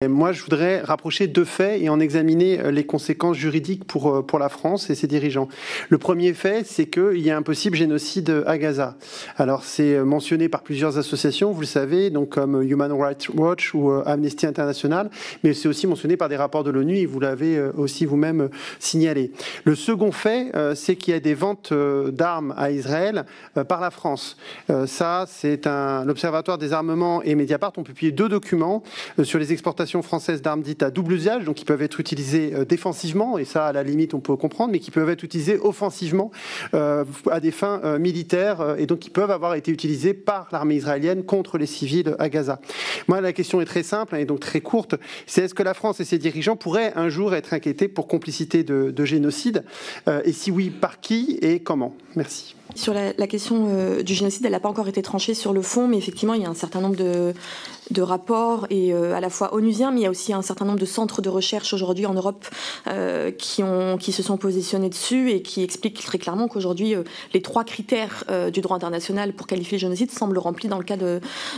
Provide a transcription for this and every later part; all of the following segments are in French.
Et moi, je voudrais rapprocher deux faits et en examiner les conséquences juridiques pour la France et ses dirigeants. Le premier fait, c'est qu'il y a un possible génocide à Gaza. Alors, c'est mentionné par plusieurs associations, vous le savez, donc comme Human Rights Watch ou Amnesty International, mais c'est aussi mentionné par des rapports de l'ONU et vous l'avez aussi vous-même signalé. Le second fait, c'est qu'il y a des ventes d'armes à Israël par la France. Ça, c'est l'Observatoire des armements et Mediapart ont publié deux documents sur les exportations françaises d'armes dites à double usage, donc qui peuvent être utilisées défensivement, et ça, à la limite, on peut comprendre, mais qui peuvent être utilisées offensivement à des fins militaires, et donc qui peuvent avoir été utilisées par l'armée israélienne contre les civils à Gaza. Moi, la question est très simple et donc très courte, c'est est-ce que la France et ses dirigeants pourraient un jour être inquiétés pour complicité de génocide, et si oui, par qui et comment? Merci. Sur la question du génocide, elle n'a pas encore été tranchée sur le fond, mais effectivement, il y a un certain nombre de rapports, et à la fois onusiens, mais il y a aussi un certain nombre de centres de recherche aujourd'hui en Europe qui se sont positionnés dessus et qui expliquent très clairement qu'aujourd'hui, les trois critères du droit international pour qualifier le génocide semblent remplis dans le cas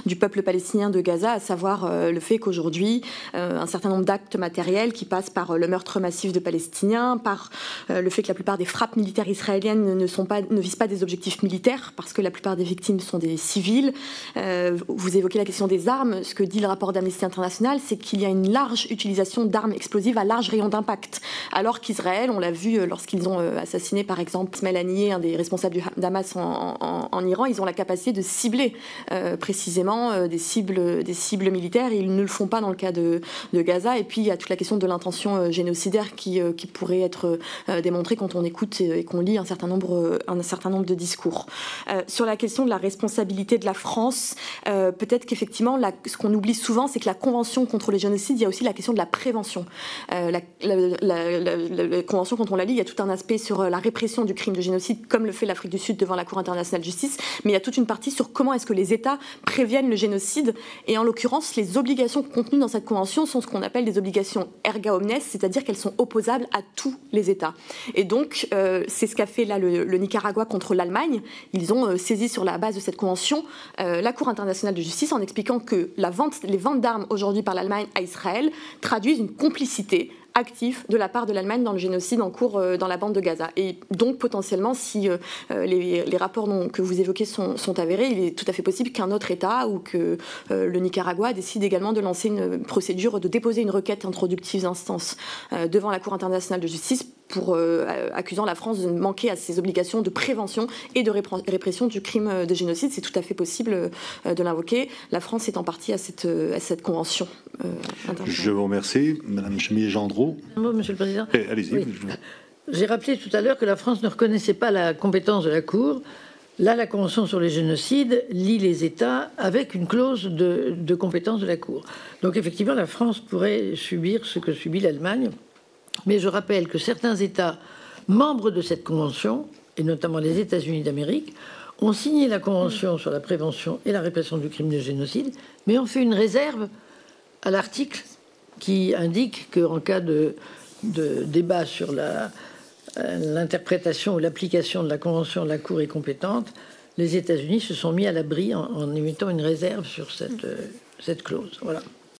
du peuple palestinien de Gaza, à savoir le fait qu'aujourd'hui, un certain nombre d'actes matériels qui passent par le meurtre massif de Palestiniens, par le fait que la plupart des frappes militaires israéliennes ne visent pas des objectifs militaires, parce que la plupart des victimes sont des civils. Vous évoquez la question des armes. Ce que dit le rapport d'Amnesty International, c'est qu'il y a une large utilisation d'armes explosives à large rayon d'impact. Alors qu'Israël, on l'a vu lorsqu'ils ont assassiné par exemple Ismail Haniyeh, un des responsables du Hamas en Iran, ils ont la capacité de cibler précisément des cibles militaires, et ils ne le font pas dans le cas de Gaza. Et puis il y a toute la question de l'intention génocidaire qui pourrait être démontrée quand on écoute et qu'on lit un certain nombre de discours. Sur la question de la responsabilité de la France, peut-être qu'effectivement, ce qu'on oublie souvent, c'est que la Convention contre les génocides, il y a aussi la question de la prévention. La Convention, quand on la lit, il y a tout un aspect sur la répression du crime de génocide, comme le fait l'Afrique du Sud devant la Cour internationale de justice, mais il y a toute une partie sur comment est-ce que les États préviennent le génocide, et en l'occurrence, les obligations contenues dans cette Convention sont ce qu'on appelle des obligations erga omnes, c'est-à-dire qu'elles sont opposables à tous les États. Et donc, c'est ce qu'a fait là le Nicaragua contre l'Allemagne. Ils ont saisi sur la base de cette convention la Cour internationale de justice en expliquant que les ventes d'armes aujourd'hui par l'Allemagne à Israël traduisent une complicité actif de la part de l'Allemagne dans le génocide en cours dans la bande de Gaza. Et donc potentiellement, si les rapports que vous évoquez sont avérés, il est tout à fait possible qu'un autre État ou que le Nicaragua décide également de lancer une procédure, de déposer une requête introductive d'instance devant la Cour internationale de justice pour accusant la France de manquer à ses obligations de prévention et de répression du crime de génocide. C'est tout à fait possible de l'invoquer. La France est en partie à cette convention internationale. Je vous remercie. Madame Chemillé-Gendreau. Un mot, Monsieur le Président. Allez-y. Oui. J'ai rappelé tout à l'heure que la France ne reconnaissait pas la compétence de la Cour. Là, la Convention sur les génocides lie les États avec une clause de compétence de la Cour. Donc effectivement, la France pourrait subir ce que subit l'Allemagne. Mais je rappelle que certains États membres de cette Convention, et notamment les États-Unis d'Amérique, ont signé la Convention sur la prévention et la répression du crime de génocide, mais ont fait une réserve à l'article qui indique qu'en cas de débat sur l'interprétation ou l'application de la Convention, la Cour est compétente. Les États-Unis se sont mis à l'abri en émettant une réserve sur cette clause. Voilà.